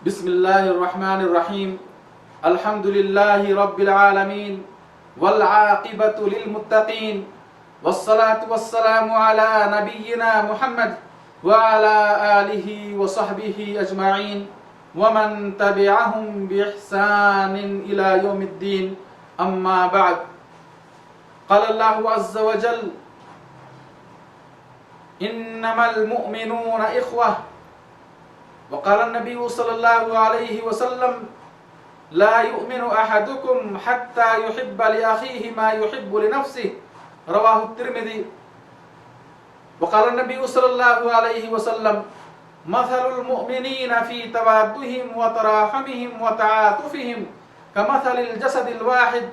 بسم اللہ الرحمن الرحیم الحمد للہ رب العالمین والعاقبۃ للمتقین والصلاة والسلام علی نبینا محمد وعلی آلہ وصحبہ اجمعین ومن تبعہم بإحسان الی یوم الدین اما بعد قال اللہ عز وجل انما المؤمنون اخوہ وقال النبي صلى الله عليه وسلم لا يؤمن أحدكم حتى يحب لأخيه ما يحب لنفسه رواه الترمذي وقال النبي صلى الله عليه وسلم مثل المؤمنين في توادهم وتراحمهم وتعاطفهم كمثل الجسد الواحد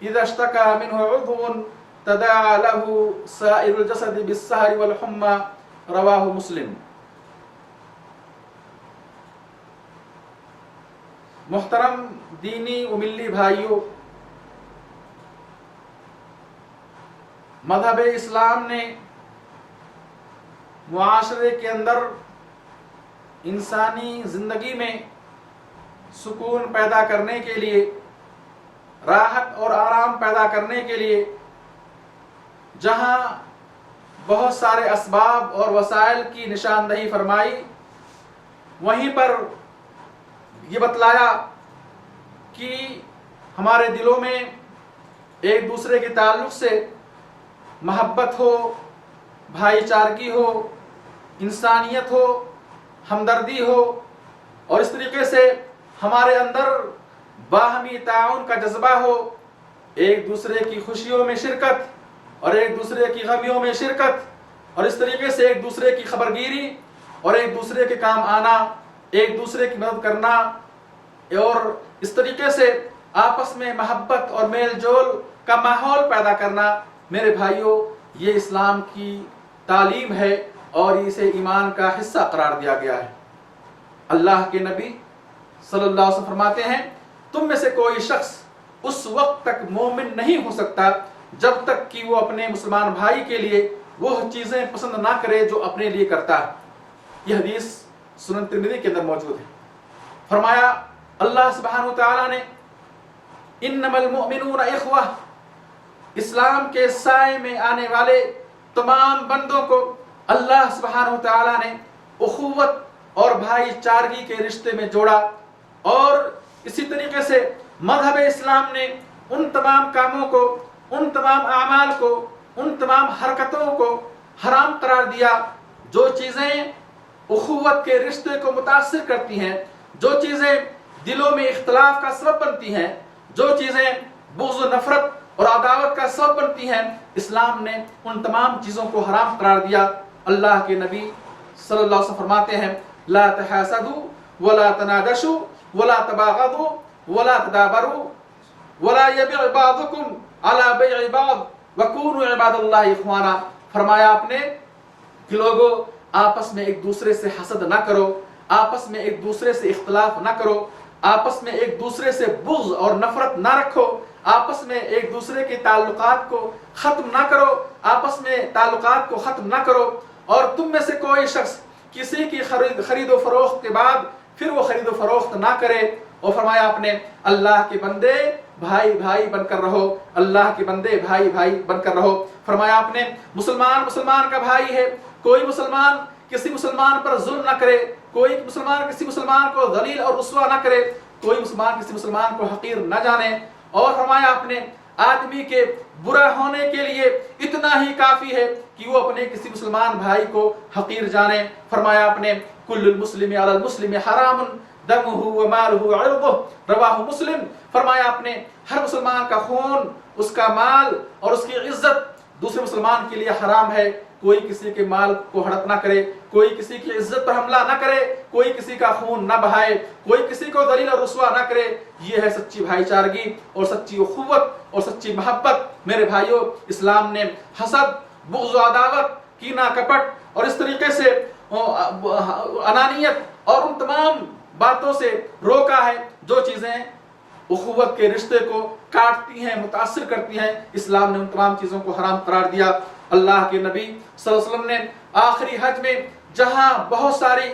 إذا اشتكى منه عضو تداعى له سائر الجسد بالسهر والحمى رواه مسلم۔ محترم دینی و ملی بھائیوں، مذہب اسلام نے معاشرے کے اندر انسانی زندگی میں سکون پیدا کرنے کے لیے، راحت اور آرام پیدا کرنے کے لیے جہاں بہت سارے اسباب اور وسائل کی نشاندہی فرمائی، وہیں پر یہ بتلایا کہ ہمارے دلوں میں ایک دوسرے کے تعلق سے محبت ہو، بھائی چارگی ہو، انسانیت ہو، ہمدردی ہو، اور اس طریقے سے ہمارے اندر باہمی تعاون کا جذبہ ہو، ایک دوسرے کی خوشیوں میں شرکت اور ایک دوسرے کی غمیوں میں شرکت، اور اس طریقے سے ایک دوسرے کی خبرگیری اور ایک دوسرے کے کام آنا، ایک دوسرے کی مدد کرنا، اور اس طریقے سے آپس میں محبت اور میل جول کا ماحول پیدا کرنا۔ میرے بھائیوں، یہ اسلام کی تعلیم ہے اور اسے ایمان کا حصہ قرار دیا گیا ہے۔ اللہ کے نبی صلی اللہ علیہ وسلم فرماتے ہیں، تم میں سے کوئی شخص اس وقت تک مومن نہیں ہو سکتا جب تک کہ وہ اپنے مسلمان بھائی کے لیے وہ چیزیں پسند نہ کرے جو اپنے لیے کرتا ہے۔ یہ حدیث سنن ترمذی کے اندر موجود ہے۔ فرمایا اللہ سبحانہ وتعالیٰ نے انما المؤمنون اخوہ، اسلام کے سائے میں آنے والے تمام بندوں کو اللہ سبحانہ وتعالیٰ نے اخوت اور بھائی چارگی کے رشتے میں جوڑا، اور اسی طریقے سے مذہب اسلام نے ان تمام کاموں کو، ان تمام اعمال کو، ان تمام حرکتوں کو حرام قرار دیا جو چیزیں اخوت کے رشتے کو متاثر کرتی ہیں، جو چیزیں دلوں میں اختلاف کا سبب بنتی ہیں، جو چیزیں بغض و نفرت اور عداوت کا سبب بنتی ہیں، اسلام نے ان تمام چیزوں کو حرام قرار دیا۔ اللہ کے نبی صلی اللہ علیہ وسلم فرماتے ہیں، لا تحاسدوا ولا تناجشوا ولا تباغضوا ولا تدابروا ولا يبيع بعضكم على بيع بعض وكونوا عباد اللہ اخوانا۔ فرمایا آپ نے کہ لوگوں، آپس میں ایک دوسرے سے حسد نہ کرو، آپس میں ایک دوسرے سے اختلاف نہ کرو، آپس میں ایک دوسرے سے بغض اور نفرت نہ رکھو، آپس میں ایک دوسرے کے تعلقات کو ختم نہ کرو، آپس میں تعلقات کو ختم نہ کرو، اور تم میں سے کوئی شخص کسی کی خرید و فروخت کے بعد پھر وہ خرید و فروخت نہ کرے۔ اور فرمایا آپ نے، اللہ کے بندے بھائی بھائی بن کر رہو، اللہ کے بندے بھائی بھائی بن کر رہو۔ فرمایا آپ نے، مسلمان مسلمان کا بھائی ہے، کوئی مسلمان کسی مسلمان پر ظلم نہ کرے، کوئی مسلمان کسی مسلمان کو ذلیل اور رسوا نہ کرے، کوئی مسلمان کسی مسلمان کو حقیر نہ جانے۔ اور فرمایا آپ نے، آدمی کے برا ہونے کے لیے اتنا ہی کافی ہے کہ وہ اپنے کسی مسلمان بھائی کو حقیر جانے۔ فرمایا آپ نے، کل المسلم علی المسلم حرام دمہ ومالہ وعرضہ رواہ مسلم۔ فرمایا آپ نے، ہر مسلمان کا خون، اس کا مال اور اس کی عزت دوسرے مسلمان کے لیے حرام ہے۔ کوئی کسی کے مال کو ہڑپ نہ کرے، کوئی کسی کی عزت پر حملہ نہ کرے، کوئی کسی کا خون نہ بہائے، کوئی کسی کو ذلیل اور رسوا نہ کرے۔ یہ ہے سچی بھائی چارگی اور سچی اخوت اور سچی محبت۔ میرے بھائیوں، اسلام نے حسد، بغض و عداوت، کینہ کپٹ اور اس طریقے سے انانیت اور ان تمام باتوں سے روکا ہے جو چیزیں اخوت کے رشتے کو کاٹتی ہیں، متاثر کرتی ہیں۔ اسلام نے ان تمام چیزوں کو حرام قرار دیا۔ اللہ کے نبی صلی اللہ علیہ وسلم نے آخری حج میں جہاں بہت ساری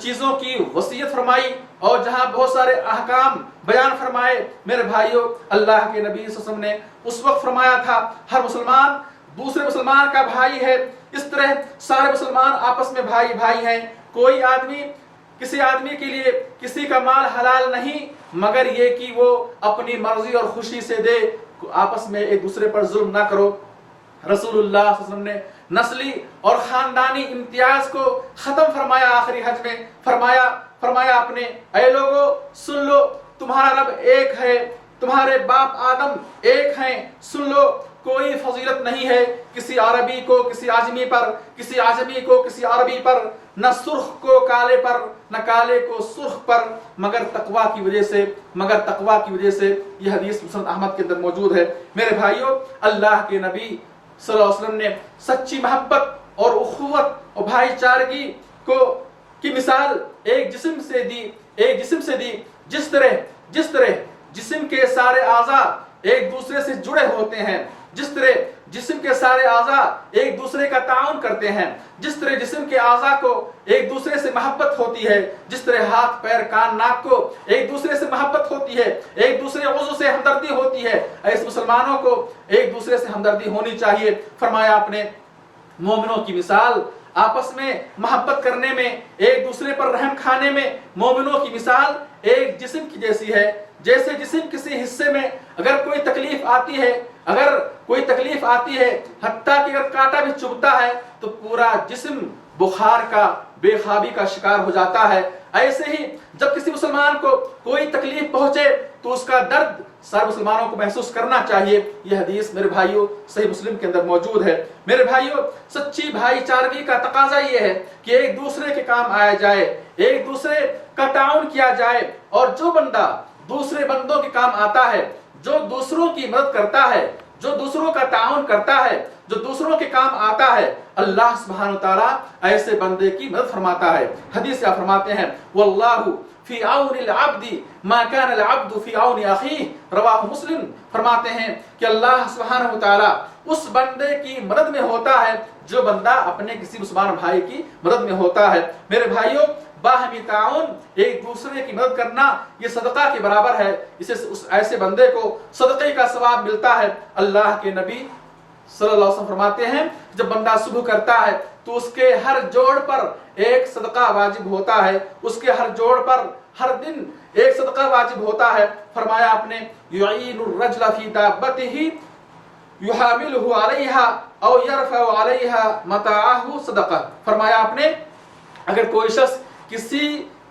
چیزوں کی وصیت فرمائی، اور جہاں بہت سارے احکام بیان فرمائے، میرے بھائیوں اللہ کے نبی صلی اللہ علیہ وسلم نے اس وقت فرمایا تھا ہر مسلمان دوسرے مسلمان کا بھائی ہے، اس طرح سارے مسلمان آپس میں بھائی بھائی ہیں۔ کوئی آدمی کسی آدمی کے لیے کسی کا مال حلال نہیں مگر یہ کہ وہ اپنی مرضی اور خوشی سے دے، آپس میں ایک دوسرے پر ظلم نہ کرو۔ رسول اللہ صلی اللہ علیہ وسلم نے نسلی اور خاندانی امتیاز کو ختم فرمایا، آخری حج میں فرمایا اپنے اے لوگو سن لو، تمہارا رب ایک ہے، تمہارے باپ آدم ایک ہیں، سن لو کوئی فضیلت نہیں ہے کسی عربی کو کسی عجمی پر، کسی عجمی کو کسی عربی پر، نہ سرخ کو کالے پر نہ کالے کو سرخ پر، مگر تقوی کی وجہ سے۔ یہ حدیث مسند احمد کے اندر موجود ہے۔ میرے بھائیوں اللہ کے نبی صلی اللہ علیہ وسلم نے سچی محبت اور اخوت اور بھائی چارگی کی مثال ایک جسم سے دی، جس طرح جسم کے سارے اعضاء ایک دوسرے سے جڑے ہوتے ہیں، جس طرح جسم کے سارے اعضاء ایک دوسرے کا تعاون کرتے ہیں، جس طرح جسم کے اعضاء کو ایک دوسرے سے محبت ہوتی ہے، جس طرح ہاتھ پیر کان ناک کو ایک دوسرے سے محبت ہوتی ہے، ایک دوسرے عضو سے ہمدردی ہوتی ہے، ایسے مسلمانوں کو ایک دوسرے سے ہمدردی ہونی چاہیے۔ فرمایا اپنے مومنوں کی مثال آپس میں محبت کرنے میں، ایک دوسرے پر رحم کھانے میں مومنوں کی مثال ایک جسم کی جیسی ہے۔ جیسے جسم کسی حصے میں اگر کوئی تکلیف آتی ہے حتیٰ کہ اگر کانٹا بھی چبھتا ہے تو پورا جسم بخار کا بے خوابی کا شکار ہو جاتا ہے، ایسے ہی جب کسی مسلمان کو کوئی تکلیف پہنچے تو اس کا درد سارے مسلمانوں کو محسوس کرنا چاہیے۔ یہ حدیث میرے بھائیوں صحیح مسلم کے اندر موجود ہے۔ میرے بھائیوں سچی بھائی چارگی کا تقاضا یہ ہے کہ ایک دوسرے کے کام آیا جائے، ایک دوسرے کا تعاون کیا جائے، اور جو بندہ دوسرے بندوں کے کام آتا ہے، جو دوسروں کی مدد کرتا ہے، جو دوسروں کا تعاون کرتا ہے، جو دوسروں کے کام آتا ہے، اللہ سبحانہ وتعالیٰ ایسے بندے کی مدد فرماتا ہے۔ حدیث کیا فرماتے ہیں؟ واللہ فی عون العبد ما کان العبد فی عون اخیہ، رواہ مسلم۔ فرماتے ہیں کہ اللہ سبحانہ وتعالیٰ اس بندے کی مدد میں ہوتا ہے جو بندہ اپنے کسی مسلمان بھائی کی مدد میں ہوتا ہے۔ میرے بھائیوں باہمی تعاون، ایک دوسرے کی مدد کرنا یہ صدقہ کے برابر ہے، اسے ایسے بندے کو صدقے کا ثواب ملتا ہے۔ اللہ کے نبی صلی اللہ علیہ وسلم فرماتے ہیں جب بندہ صبح کرتا ہے تو اس کے ہر جوڑ پر ایک صدقہ واجب ہوتا ہے، اس کے ہر جوڑ پر ہر دن ایک صدقہ واجب ہوتا ہے۔ فرمایا آپ نے یعین الرجل فی دابتہ یحاملہ علیہا او یرفع علیہا متاعہ صدقہ۔ فرمایا آپ نے اگر کوئی شخص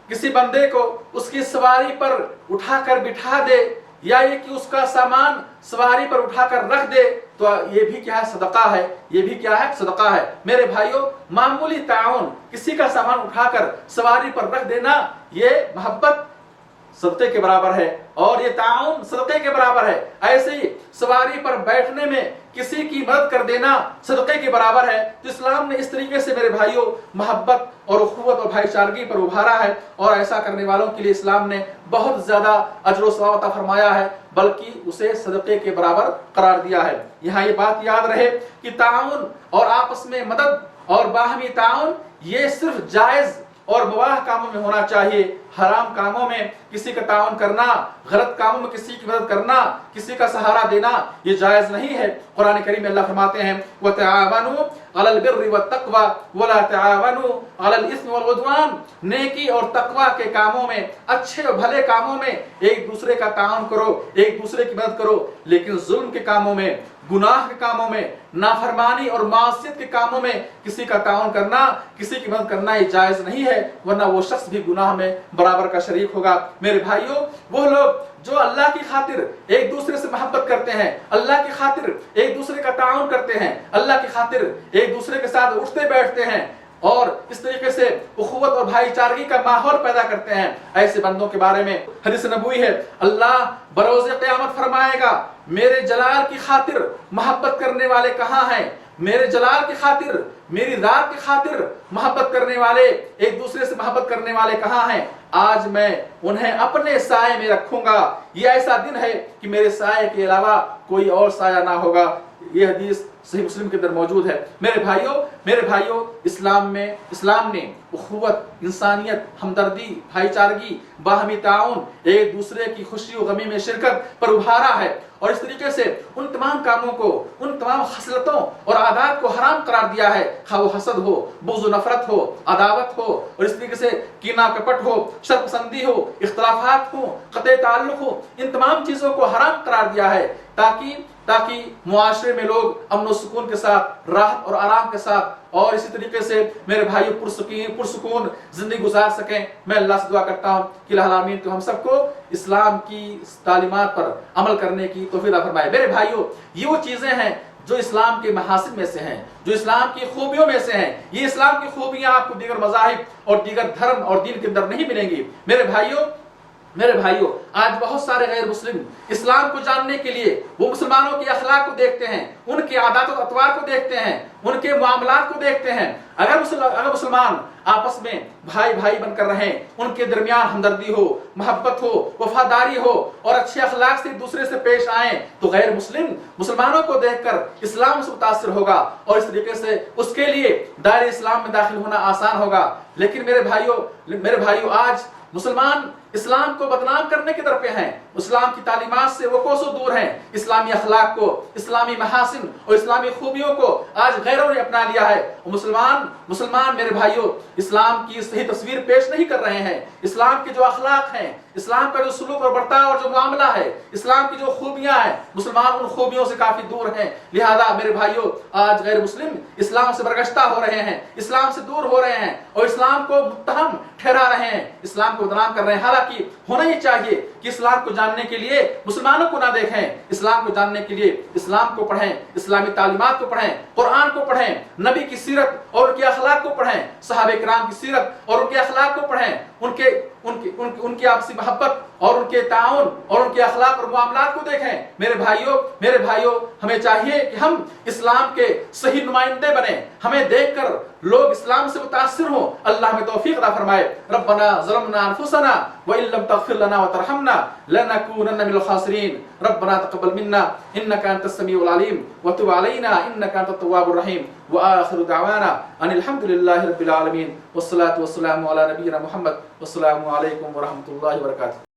کسی بندے کو اس کی سواری پر اٹھا کر بٹھا دے، یا یہ کہ اس کا سامان سواری پر اٹھا کر رکھ دے تو یہ بھی کیا ہے؟ صدقہ ہے۔ یہ بھی کیا ہے؟ صدقہ ہے۔ میرے بھائیوں معمولی تعاون، کسی کا سامان اٹھا کر سواری پر رکھ دینا، یہ محبت صدقے کے برابر ہے، اور یہ تعاون صدقے کے برابر ہے۔ ایسے ہی سواری پر بیٹھنے میں کسی کی مدد کر دینا صدقے کے برابر ہے۔ تو اسلام نے اس طریقے سے میرے بھائیوں محبت اور اخوت اور بھائی چارگی پر ابھارا ہے، اور ایسا کرنے والوں کے لیے اسلام نے بہت زیادہ اجر و ثواب عطا فرمایا ہے، بلکہ اسے صدقے کے برابر قرار دیا ہے۔ یہاں یہ بات یاد رہے کہ تعاون اور آپس میں مدد اور باہمی تعاون یہ صرف جائز اور مباح کاموں میں ہونا چاہیے۔ حرام کاموں میں کسی کا تعاون کرنا، غلط کاموں میں کسی کی مدد کرنا، کسی کا سہارا دینا یہ جائز نہیں ہے۔ قرآن کریم میں اللہ فرماتے ہیں وَتَعَاوَنُوا عَلَى الْبِرِّ وَالتَّقْوَى وَلَا تَعَاوَنُوا عَلَى الْإِثْمِ وَالْعُدْوَانِ۔ نیکی اور تقوی کے کاموں میں، اچھے اور بھلے کاموں میں ایک دوسرے کا تعاون کرو، ایک دوسرے کی مدد کرو، لیکن ظلم کے کاموں میں، گناہ کے کاموں میں، نافرمانی اور معصیت کے کاموں میں کسی کا تعاون کرنا، کسی کی مدد کرنا یہ جائز نہیں ہے، ورنہ وہ شخص بھی گناہ میں برابر کا شریک ہوگا۔ میرے بھائیوں وہ لوگ جو اللہ کی خاطر ایک دوسرے سے محبت کرتے ہیں، اللہ کی خاطر ایک دوسرے کا تعاون کرتے ہیں، اللہ کی خاطر ایک دوسرے کے ساتھ اٹھتے بیٹھتے ہیں، اور اس طریقے سے اخوت اور بھائی چارگی کا ماحول پیدا کرتے ہیں، ایسے بندوں کے بارے میں حدیث نبوی ہے اللہ بروز قیامت فرمائے گا میرے جلال کی خاطر محبت کرنے والے کہاں ہیں؟ میرے جلال کی خاطر، میری ذات کی خاطر محبت کرنے والے، ایک دوسرے سے محبت کرنے والے کہاں ہیں؟ آج میں انہیں اپنے سائے میں رکھوں گا، یہ ایسا دن ہے کہ میرے سائے کے علاوہ کوئی اور سایہ نہ ہوگا۔ یہ حدیث صحیح مسلم کے اندر موجود ہے۔ میرے بھائیوں، اسلام نے اخوت، انسانیت، ہمدردی، بھائی چارگی، باہمی تعاون، ایک دوسرے کی خوشی و غمی میں شرکت پر ابھارا ہے، اور اس طریقے سے ان تمام کاموں کو، ان تمام خصلتوں اور عادات کو حرام قرار دیا ہے، خواہ وہ حسد ہو، بغض و نفرت ہو، عداوت ہو، اور اس طریقے سے کینہ کپٹ ہو، شر پسندی ہو، اختلافات ہو، قطع تعلق ہو، ان تمام چیزوں کو حرام قرار دیا ہے تاکہ معاشرے میں لوگ امن و سکون کے ساتھ، راحت اور آرام کے ساتھ، اور اسی طریقے سے میرے بھائیو پرسکون زندگی گزار سکیں۔ میں اللہ سے دعا کرتا ہوں کہ الہ العالمین تو ہم سب کو اسلام کی تعلیمات پر عمل کرنے کی توفیق عطا فرمائے۔ میرے بھائیو، یہ وہ چیزیں ہیں جو اسلام کے محاسن میں سے ہیں، جو اسلام کی خوبیوں میں سے ہیں۔ یہ اسلام کی خوبیاں آپ کو دیگر مذاہب اور دیگر دھرم اور دین کے اندر نہیں ملیں گی۔ میرے بھائیوں، آج بہت سارے غیر مسلم اسلام کو جاننے کے لیے وہ مسلمانوں کے اخلاق کو دیکھتے ہیں، ان کے عادات و اطوار کو دیکھتے ہیں، ان کے معاملات کو دیکھتے ہیں۔ اگر مسلمان آپس میں بھائی بن کر رہیں، ان کے درمیان ہمدردی ہو، محبت ہو، وفاداری ہو، اور اچھے اخلاق سے ایک دوسرے سے پیش آئیں، تو غیر مسلمانوں کو دیکھ کر اسلام سے متاثر ہوگا، اور اس طریقے سے اس کے لیے دائرہ اسلام میں داخل ہونا آسان ہوگا۔ لیکن میرے بھائیوں، آج مسلمان اسلام کو بدنام کرنے کی طرف ہیں، اسلام کی تعلیمات سے وہ کوسوں دور ہیں۔ اسلامی اخلاق کو، اسلامی محاسن اور اسلامی خوبیوں کو آج غیروں نے اپنا لیا ہے، اور مسلمان میرے بھائیوں اسلام کی صحیح تصویر پیش نہیں کر رہے ہیں۔ اسلام کے جو اخلاق ہیں، اسلام کا جو سلوک اور برتاؤ اور جو معاملہ ہے، اسلام کی جو خوبیاں ہیں، مسلمان ان خوبیوں سے کافی دور ہیں۔ لہذا میرے بھائیوں، آج غیر مسلم اسلام سے برگشتہ ہو رہے ہیں، اسلام سے دور ہو رہے ہیں، اور اسلام کو متہم ٹھہرا رہے ہیں، اسلام کو بدنام کر رہے ہیں۔ حالانکہ ہونا یہ چاہیے کہ اسلام کو جاننے کے لیے مسلمانوں کو نہ دیکھیں، اسلام کو جاننے کے لیے اسلام کو پڑھیں، اسلامی تعلیمات کو پڑھیں، قرآن کو پڑھیں، نبی کی سیرت اور ان کے اخلاق کو پڑھیں، صحابہ کرام کی سیرت اور ان کے اخلاق کو پڑھیں، ان کی آپسی محبت اور ان کے تعاون اور ان کے اخلاق اور معاملات کو دیکھیں۔ میرے بھائیوں، ہمیں چاہیے کہ ہم اسلام کے صحیح نمائندے بنیں، ہمیں دیکھ کر لوگ اسلام سے متاثر ہوں۔ اللہ ہمیں توفیق عطا فرمائے۔ ربنا ظلمنا انفسنا وان لم تغفر لنا وترحمنا لنكونن من الخاسرين ربنا تقبل منا انك انت السميع العليم وتب علينا انك انت التواب الرحيم واخر دعوانا ان الحمد لله رب العالمين والصلاه والسلام على نبينا محمد والسلام عليكم ورحمه الله وبركاته۔